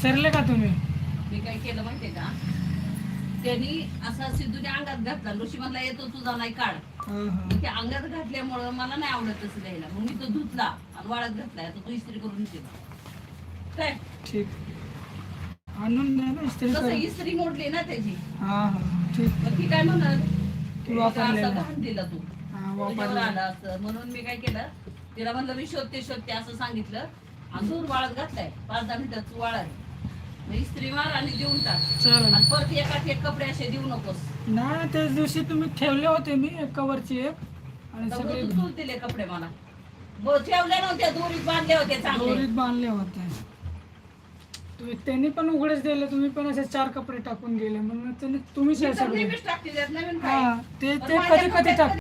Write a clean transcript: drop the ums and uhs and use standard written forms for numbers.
विसरले का तुम्ही? मी काय केलं माहितीये का, त्यांनी असा सिद्धूच्या अंगात घातला. ऋषी म्हणला येतो तुझा नाही काढ. मग ते अंगात घातल्यामुळं मला नाही आवडत तसं द्यायला. मग मी तो धुतला आणि वाळत घातलाय. आता तू इस्त्री करून ठेव काय. ठीक आणून द्या ना इस्त्री तसं करून. इस्त्री मोडली ना त्याची. हा ठीक. मग ती काय म्हणत तू वापरलेला. असं घाण दिला तू हा तुझ्यावर वापरलेला. आला असं. म्हणून मी काय केलं, तिला म्हणलं मी शोधते असं सांगितलं आणि दूर वाळत घातलाय. 5-10 मिनिटात तू वाळाय. मग इस्त्री मार आणि देऊन टाक. चालेल. आणि परत एकात एक कपडे असे देऊ नकोस. नाही त्याच दिवशी तुम्ही ठेवले होते मी एक कवरची एक आणि तर सगळे तू दिले कपडे मला. ठेवल्या नव्हत्या, दोरीत बांधले होते चांगले. दोरीत बांधले होते. त्यांनी पण उघडेच दिले, तुम्ही पण असे 4 कपडे टाकून गेले म्हणून तुम्ही मी तर नेहमीच टाकते त्यात नवीन काय. हा ते पण ते माझ्या कधी कधी कपड्यात टाक